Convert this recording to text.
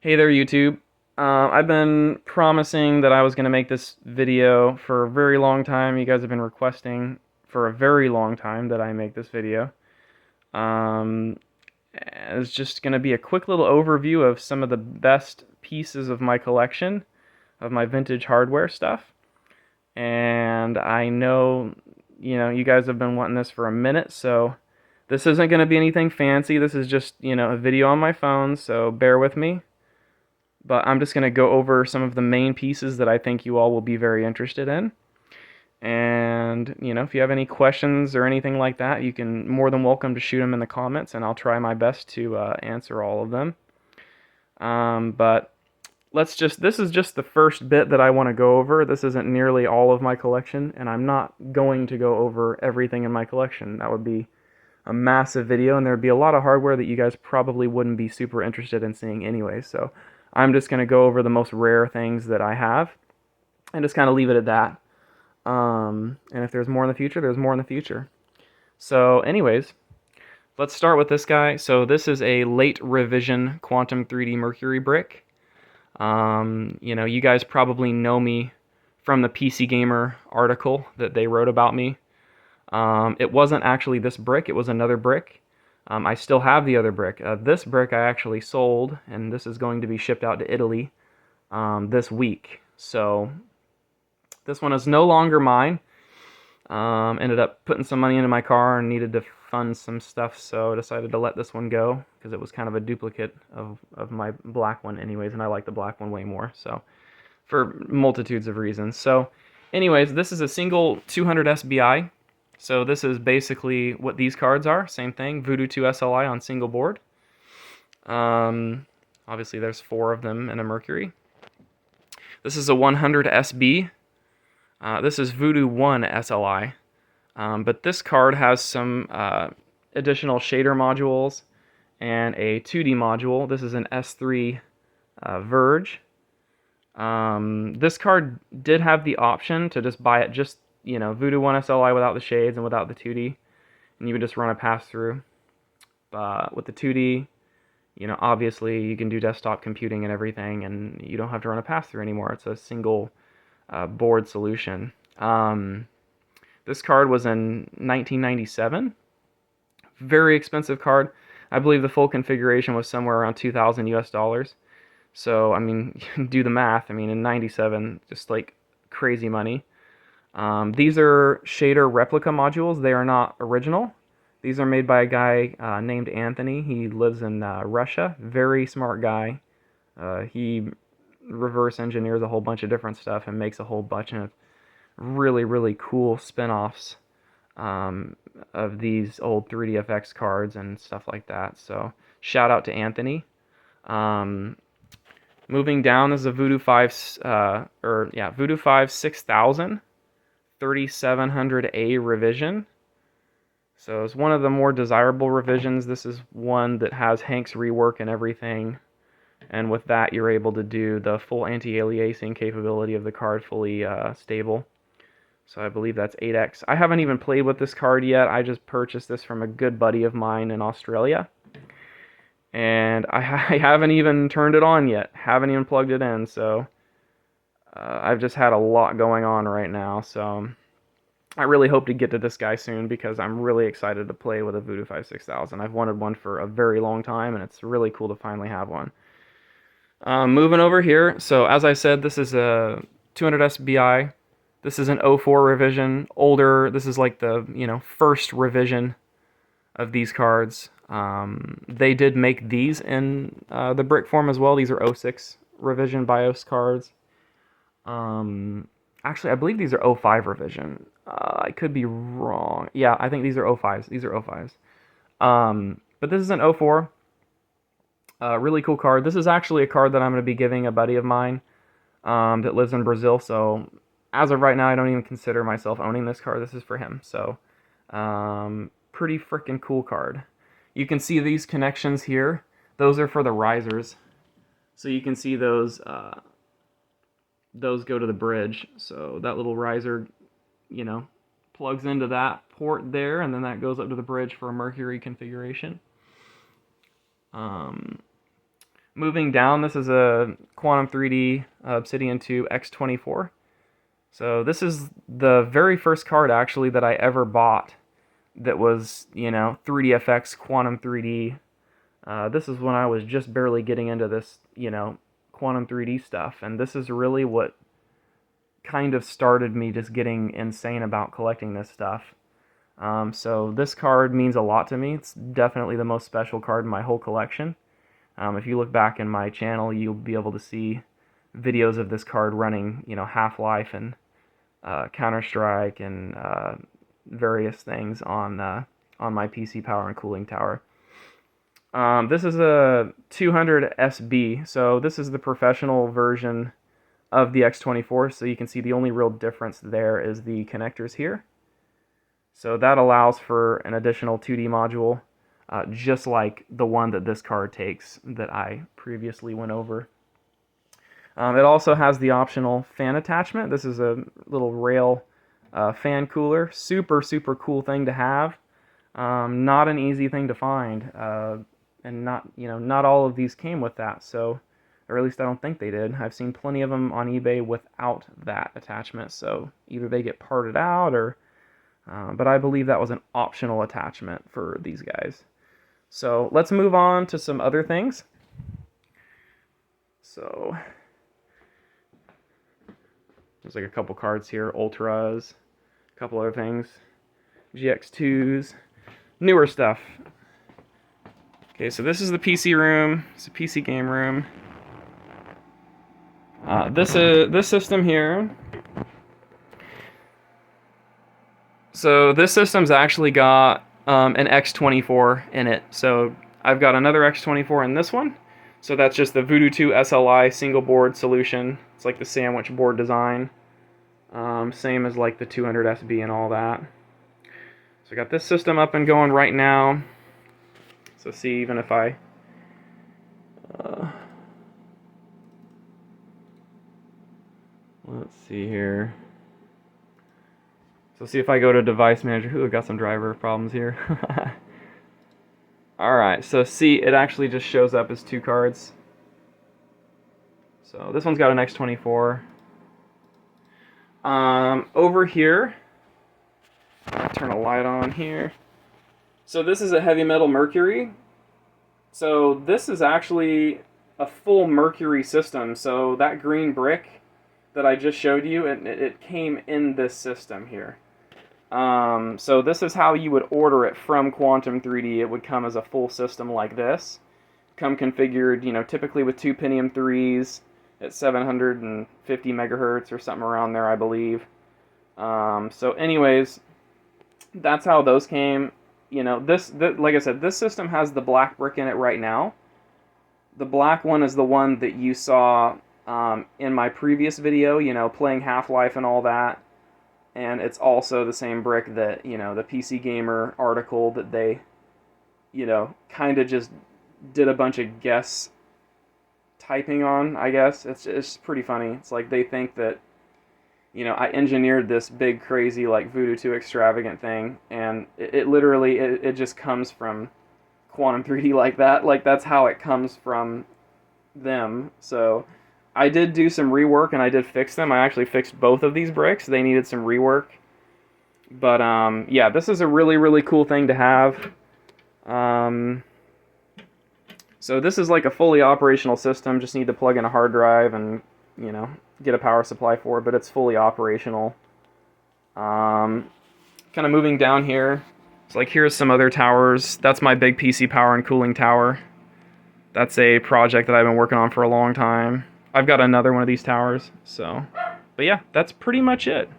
Hey there, YouTube. I've been promising that I was going to make this video for a very long time. You guys have been requesting for a very long time that I make this video. Um, it's just going to be a quick little overview of some of the best pieces of my collection, of my vintage hardware stuff. And I know, you guys have been wanting this for a minute, so this isn't going to be anything fancy. This is just, a video on my phone, so bear with me. But I'm just going to go over some of the main pieces that I think you all will be very interested in. And, if you have any questions or anything like that, you can more than welcome to shoot them in the comments, and I'll try my best to answer all of them. But this is just the first bit that I want to go over. This isn't nearly all of my collection, and I'm not going to go over everything in my collection. That would be a massive video, and there'd be a lot of hardware that you guys probably wouldn't be super interested in seeing anyway. So I'm just going to go over the most rare things that I have and just kind of leave it at that. And if there's more in the future, there's more in the future. So anyways, let's start with this guy. So this is a late revision Quantum3D Mercury brick. You guys probably know me from the PC Gamer article that they wrote about me. It wasn't actually this brick, it was another brick. I still have the other brick. This brick I actually sold, and this is going to be shipped out to Italy this week. So this one is no longer mine. Ended up putting some money into my car and needed to fund some stuff, so I decided to let this one go because it was kind of a duplicate of my black one anyways, and I like the black one way more, so for multitudes of reasons. So anyways, this is a single 200 SBI. So this is basically what these cards are. Same thing, Voodoo 2 SLI on single board. Obviously there's 4 of them in a Mercury. This is a 100 SB. This is Voodoo 1 SLI. But this card has some additional shader modules and a 2D module. This is an S3 Verge. This card did have the option to just buy it just, Voodoo 1 SLI without the shades and without the 2D, and you would just run a pass-through. But with the 2D, obviously you can do desktop computing and everything, and you don't have to run a pass-through anymore. It's a single board solution. This card was in 1997. Very expensive card. I believe the full configuration was somewhere around 2,000 US dollars. So, I mean, do the math. I mean, in 97, just like crazy money. These are shader replica modules. They are not original. These are made by a guy named Anthony. He lives in Russia. Very smart guy. He reverse engineers a whole bunch of different stuff and makes a whole bunch of really, really cool spin-offs of these old 3DFX cards and stuff like that. So, shout out to Anthony. Moving down, this is a Voodoo 5, Voodoo 5 6000, 3700A revision. So it's one of the more desirable revisions. This is one that has Hank's rework and everything. And with that, you're able to do the full anti-aliasing capability of the card fully stable. So I believe that's 8x. I haven't even played with this card yet. I just purchased this from a good buddy of mine in Australia. And I haven't even turned it on yet. Haven't even plugged it in, so I've just had a lot going on right now. So I really hope to get to this guy soon because I'm really excited to play with a Voodoo 5 6000. I've wanted one for a very long time, and it's really cool to finally have one. Moving over here, so as I said, this is a 200 SBI. This is an 04 revision, older. This is like the first revision of these cards. They did make these in the brick form as well. These are 06 revision BIOS cards. Actually, I believe these are 05 revision. I could be wrong. Yeah, I think these are 05s. These are 05s. But this is an 04. Really cool card. This is actually a card that I'm going to be giving a buddy of mine that lives in Brazil. So as of right now, I don't even consider myself owning this card. This is for him. So pretty freaking cool card. You can see these connections here. Those are for the risers. So you can see those go to the bridge. So that little riser, plugs into that port there, and then that goes up to the bridge for a Mercury configuration. Moving down, this is a Quantum3D Obsidian 2 X24. So this is the very first card actually that I ever bought that was, 3DFX Quantum 3D. This is when I was just barely getting into this, Quantum 3D stuff, and this is really what kind of started me just getting insane about collecting this stuff. So this card means a lot to me. It's definitely the most special card in my whole collection. If you look back in my channel, you'll be able to see videos of this card running, Half-Life and Counter-Strike and various things on my PC power and cooling tower. This is a 200 SB, so this is the professional version of the X24, so you can see the only real difference there is the connectors here. So that allows for an additional 2D module, just like the one that this card takes that I previously went over. It also has the optional fan attachment. This is a little rail fan cooler. Super, super cool thing to have. Not an easy thing to find, and not all of these came with that. So, or at least I don't think they did. I've seen plenty of them on eBay without that attachment. So either they get parted out, or, but I believe that was an optional attachment for these guys. So let's move on to some other things. So there's like a couple cards here, Ultras, a couple other things, GX2s, newer stuff. Okay, so this is the PC room. It's a PC game room. This system here. So this system's actually got an X24 in it. So I've got another X24 in this one. So that's just the Voodoo 2 SLI single board solution. It's like the sandwich board design. Same as like the 200 SB and all that. So I got this system up and going right now. So see, even if I let's see here. So see if I go to device manager. Ooh, I've got some driver problems here. Alright, so see, it actually just shows up as two cards. So this one's got an X24. Over here, I'll turn a light on here. So this is a heavy metal mercury. So this is actually a full mercury system. So that green brick that I just showed you, it came in this system here. So this is how you would order it from Quantum3D. It would come as a full system like this. Come configured, typically with two Pentium 3s at 750 megahertz or something around there, I believe. So anyways, that's how those came. Like I said, this system has the black brick in it right now. The black one is the one that you saw in my previous video, playing Half-Life and all that. And it's also the same brick that, the PC Gamer article that they, kind of just did a bunch of guess typing on, I guess. It's pretty funny. It's like they think that, I engineered this big, crazy, like, Voodoo 2 extravagant thing, and it literally, it just comes from Quantum3D like that. Like, that's how it comes from them. So I did do some rework, and I did fix them. I actually fixed both of these bricks. They needed some rework. But, yeah, this is a really, really cool thing to have. So this is like a fully operational system. Just need to plug in a hard drive and, get a power supply for it, but it's fully operational. Kind of moving down here. It's like, here's some other towers. That's my big PC power and cooling tower. That's a project that I've been working on for a long time. I've got another one of these towers, so. But yeah, that's pretty much it.